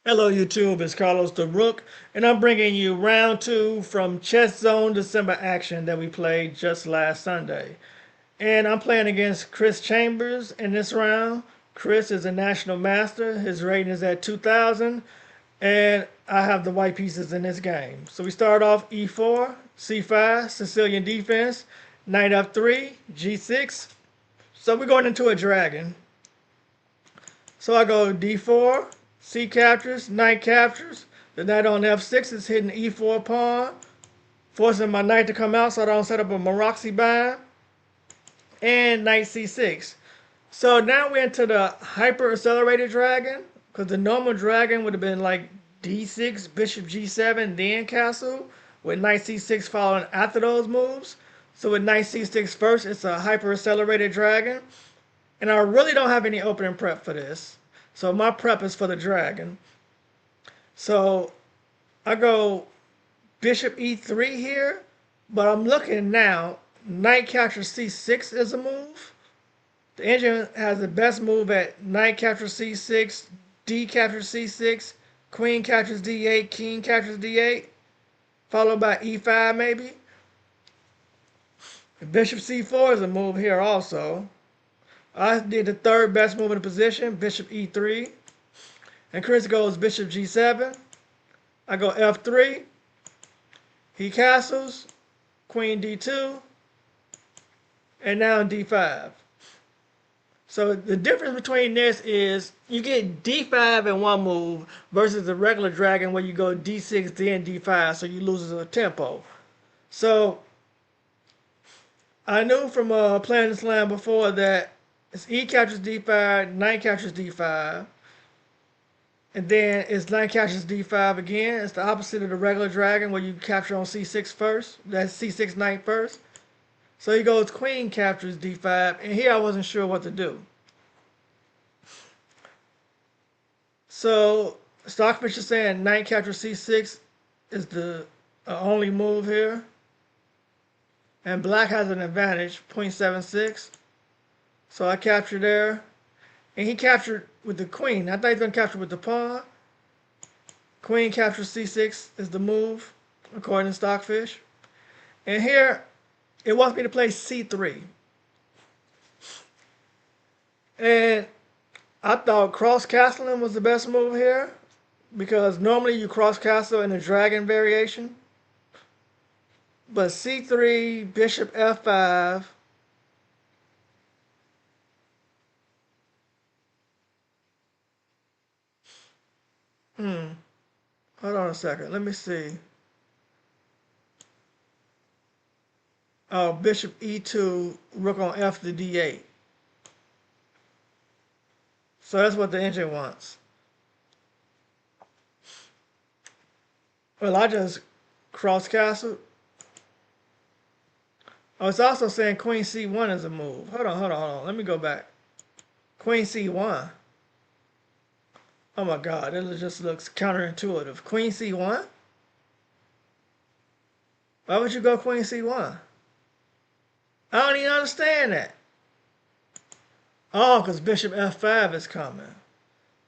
Hello YouTube, it's Carlos the Rook, and I'm bringing you round two from Chess Zone December action that we played just last Sunday. And I'm playing against Chris Chambers in this round. Chris is a national master, his rating is at 2000, and I have the white pieces in this game. So we start off E4, C5, Sicilian defense, knight F3, G6. So we're going into a dragon. So I go D4, C captures, knight captures. The knight on F6 is hitting E4 pawn, forcing my knight to come out so I don't set up a Maroczy bind. And knight C6. So now we're into the hyper accelerated dragon, because the normal dragon would have been like D6, bishop G7, then castle, with knight C6 following after those moves. So with knight C6 first, it's a hyper accelerated dragon. And I really don't have any opening prep for this. So my prep is for the dragon. So I go bishop e3 here, but I'm looking now. Knight captures c6 is a move. The engine has the best move at knight captures c6, d captures c6, queen captures d8, king captures d8, followed by e5 maybe. Bishop c4 is a move here also. I did the third best move in the position, bishop e3. And Chris goes bishop g7. I go f3. He castles. Queen d2. And now d5. So the difference between this is you get d5 in one move versus the regular dragon where you go d6 then d5, so you lose a tempo. So I knew from playing this land before that it's e captures d5, knight captures d5. And then it's knight captures d5 again. It's the opposite of the regular dragon where you capture on c6 first. That's c6 knight first. So he goes queen captures d5. And here I wasn't sure what to do. So Stockfish is saying knight captures c6 is the only move here. And black has an advantage, 0.76. So I capture there. And he captured with the queen. I thought he was going to capture with the pawn. Queen captures c6 is the move, according to Stockfish. And here, it wants me to play c3. And I thought cross-castling was the best move here, because normally you cross-castle in a dragon variation. But c3, bishop f5. Hold on a second, let me see. Oh, bishop e2, rook on f to d8. So that's what the engine wants. Well, I just cross-castled. Oh, it's also saying queen c1 is a move. Hold on. Let me go back. Queen c1. Oh my god, it just looks counterintuitive. Queen c1? Why would you go queen c1? I don't even understand that. Oh, because bishop f5 is coming.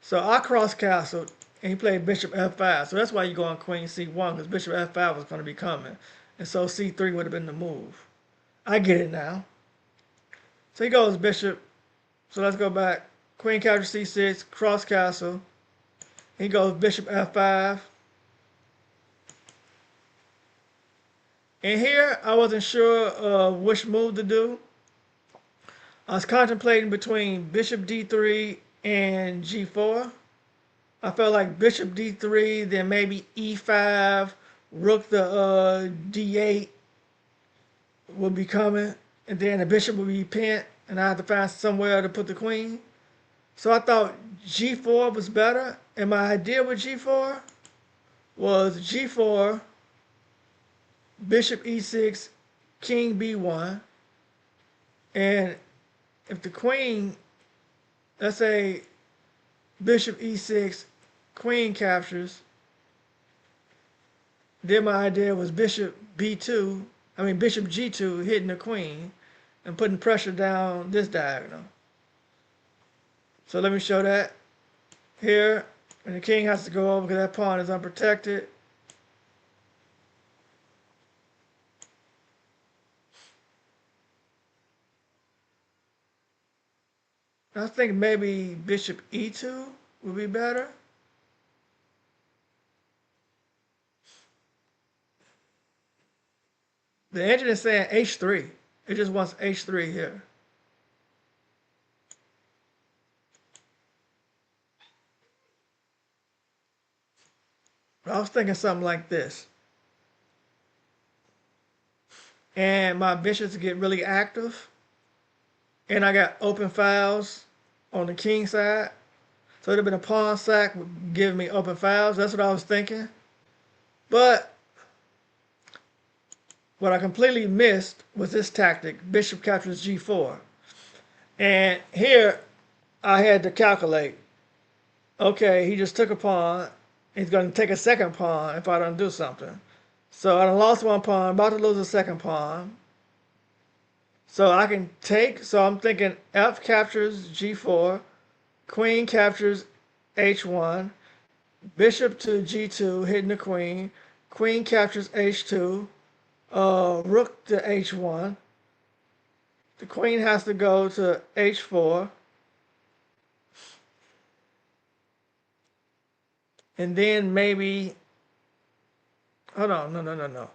So I cross-castled, and he played bishop f5. So that's why you go on queen c1, because bishop f5 was going to be coming. And so c3 would have been the move. I get it now. So he goes bishop. So let's go back. Queen captures c6, cross-castle. He goes bishop f5. And here, I wasn't sure which move to do. I was contemplating between bishop d3 and g4. I felt like bishop d3, then maybe e5, rook the d8 would be coming, and then the bishop would be pinned, and I had to find somewhere to put the queen. So I thought g4 was better, and my idea with g4 was g4, bishop e6, king b1, and if the queen, let's say bishop e6, queen captures, then my idea was bishop bishop g2 hitting the queen and putting pressure down this diagonal. So let me show that here. And the king has to go over because that pawn is unprotected. I think maybe bishop e2 would be better. The engine is saying h3. It just wants h3 here. I was thinking something like this. And my bishops get really active. And I got open files on the king side. So it'd have been a pawn sack would give me open files. That's what I was thinking. But what I completely missed was this tactic, bishop captures g4. And here I had to calculate. Okay, he just took a pawn. He's going to take a second pawn if I don't do something. So I done lost one pawn, about to lose a second pawn. So I can take, so I'm thinking f captures g4, queen captures h1, bishop to g2, hitting the queen, queen captures h2, rook to h1, the queen has to go to h4, and then maybe, hold on, no.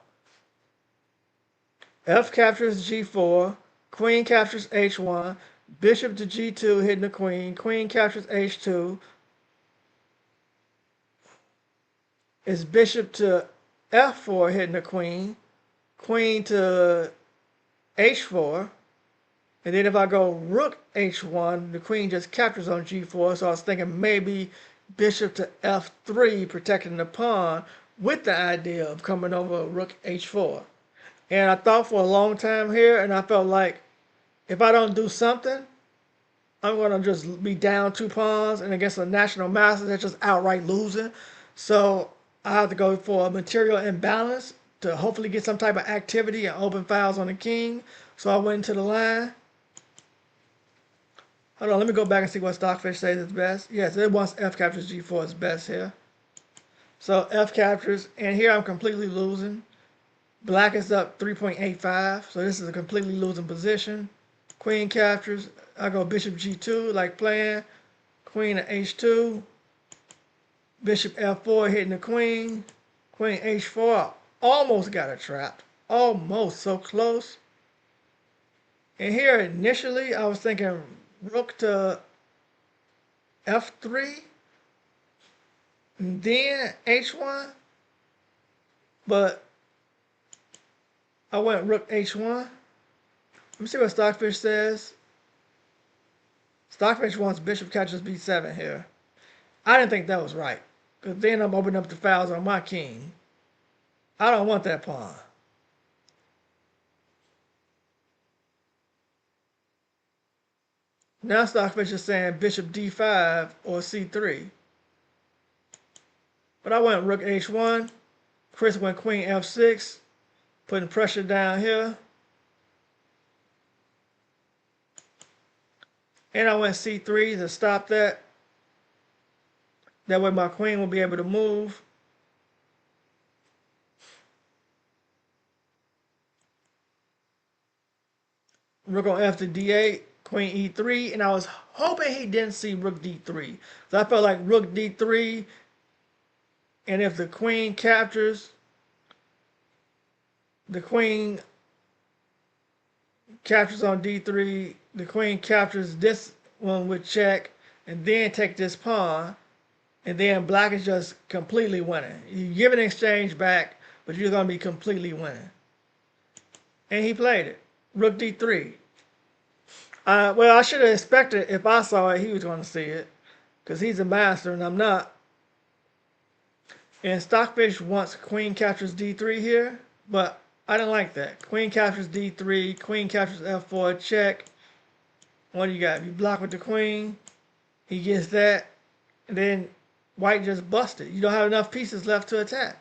F captures g4, queen captures h1, bishop to g2 hitting the queen, queen captures h2, is bishop to f4 hitting the queen, queen to h4, and then if I go rook h1, the queen just captures on g4, so I was thinking maybe bishop to f3 protecting the pawn with the idea of coming over rook h4. And I thought for a long time here, and I felt like if I don't do something, I'm going to just be down two pawns, and against a national master that's just outright losing. So I have to go for a material imbalance to hopefully get some type of activity and open files on the king. So I went into the line. Hold on, let me go back and see what Stockfish says is best. Yes, it wants f captures g4 is best here. So f captures, and here I'm completely losing. Black is up 3.85, so this is a completely losing position. Queen captures. I go bishop g2 like playing. Queen to h2. Bishop f4 hitting the queen. Queen h4. Almost got it trapped. Almost, so close. And here initially I was thinking rook to f3. And then h1. But I went rook h1. Let me see what Stockfish says. Stockfish wants bishop catches b7 here. I didn't think that was right. Because then I'm opening up the files on my king. I don't want that pawn. Now Stockfish is saying bishop d5 or c3. But I went rook h1. Chris went queen f6. Putting pressure down here. And I went c3 to stop that. That way my queen will be able to move. Rook on f to d8, queen e3, and I was hoping he didn't see rook d3. So I felt like rook d3, and if the queen captures, the queen captures on d3, the queen captures this one with check, and then take this pawn, and then black is just completely winning. You give an exchange back, but you're going to be completely winning. And he played it. Rook d3. Well, I should have expected if I saw it, he was going to see it. Because he's a master and I'm not. And Stockfish wants queen captures d3 here. But I didn't like that. Queen captures d3. Queen captures f4. Check. What do you got? You block with the queen. He gets that. And then white just busted. You don't have enough pieces left to attack.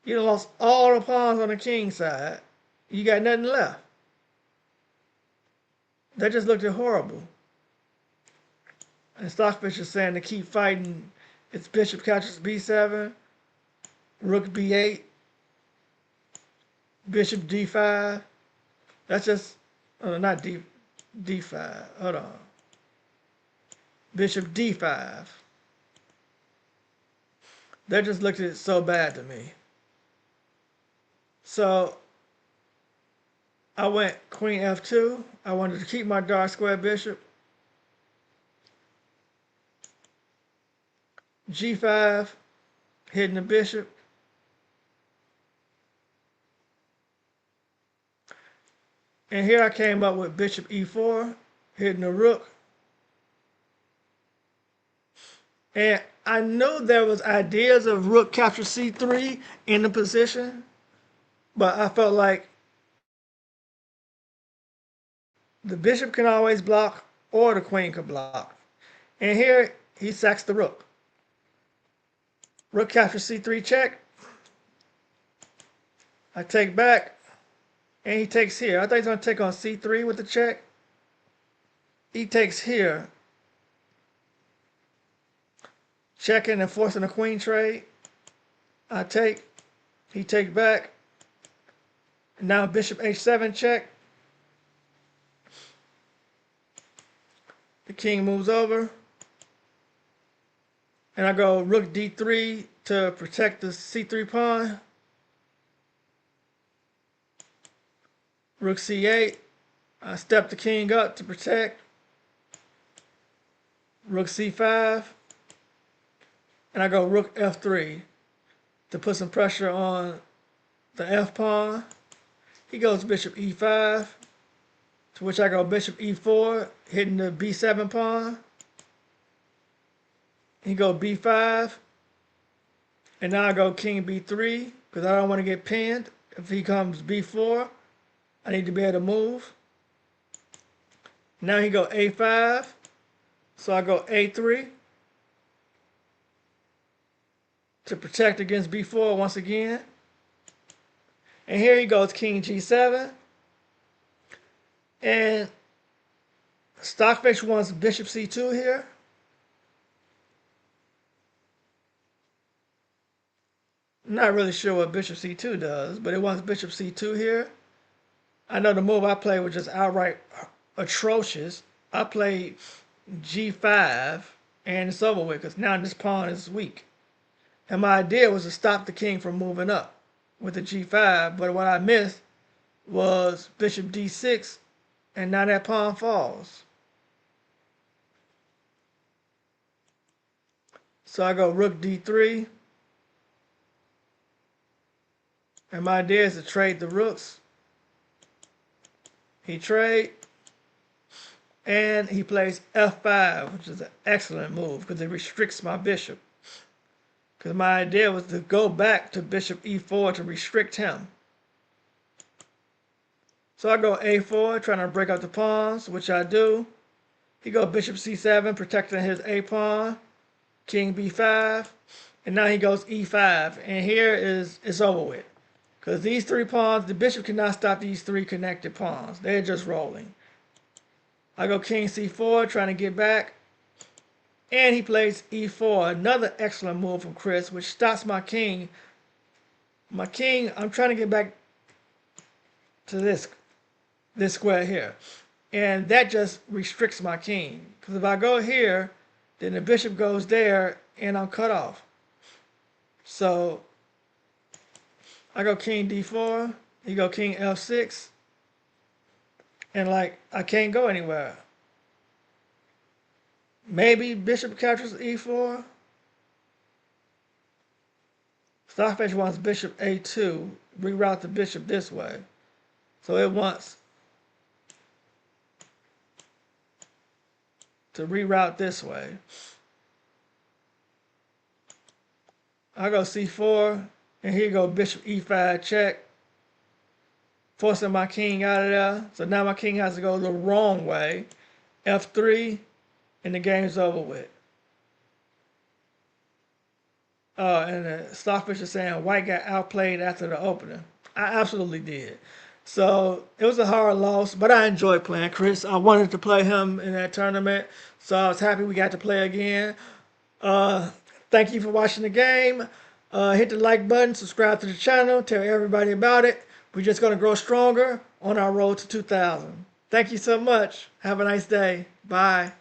You done lost all the pawns on the king side. You got nothing left. That just looked horrible. And Stockfish is saying to keep fighting It's bishop captures b7, rook b8, bishop d5. That's just, oh, not d5. Hold on. Bishop d5. That just looked at it so bad to me. So I went queen f2. I wanted to keep my dark square bishop. g5, hitting the bishop. And here I came up with bishop e4, hitting the rook. And I know there was ideas of rook capture c3 in the position, but I felt like the bishop can always block or the queen could block. And here he sacks the rook. Rook capture c3 check. I take back, and he takes here. I thought he's going to take on c3 with the check. He takes here, checking and forcing a queen trade. I take, he takes back. Now bishop h7 check. The king moves over. And I go rook d3 to protect the c3 pawn. Rook c8. I step the king up to protect. Rook c5. And I go rook f3 to put some pressure on the f pawn. He goes bishop e5, to which I go bishop e4, hitting the b7 pawn. He go b5, and now I go king b3, because I don't want to get pinned. If he comes b4, I need to be able to move. Now he go a5, so I go a3 to protect against b4 once again. And here he goes king g7. And Stockfish wants bishop c2 here. Not really sure what bishop c2 does, but it wants bishop c2 here. I know the move I played was just outright atrocious. I played g5, and it's over with, because now this pawn is weak. And my idea was to stop the king from moving up with the g5, but what I missed was bishop d6, and now that pawn falls. So I go rook d3, and my idea is to trade the rooks. He trade, and he plays f5, which is an excellent move because it restricts my bishop. Because my idea was to go back to bishop e4 to restrict him. So I go a4, trying to break up the pawns, which I do. He go bishop c7, protecting his a pawn. King b5, and now he goes e5, and here it's over with. Because these three pawns, the bishop cannot stop these three connected pawns. They're just rolling. I go king c4, trying to get back. And he plays e4, another excellent move from Chris, which stops my king. My king, I'm trying to get back to this square here. And that just restricts my king. Because if I go here, then the bishop goes there, and I'm cut off. So I go king d4, he go king f6, and like I can't go anywhere. Maybe bishop captures e4. Stockfish wants bishop a2, reroute the bishop this way. So it wants to reroute this way. I go c4, and here go bishop e5 check, forcing my king out of there. So now my king has to go the wrong way. f3, and the game's over with. And the Stockfish is saying white got outplayed after the opener. I absolutely did. So it was a hard loss, but I enjoyed playing Chris. I wanted to play him in that tournament, so I was happy we got to play again. Thank you for watching the game. Hit the like button, subscribe to the channel, tell everybody about it. We're just going to grow stronger on our road to 2,000. Thank you so much. Have a nice day. Bye.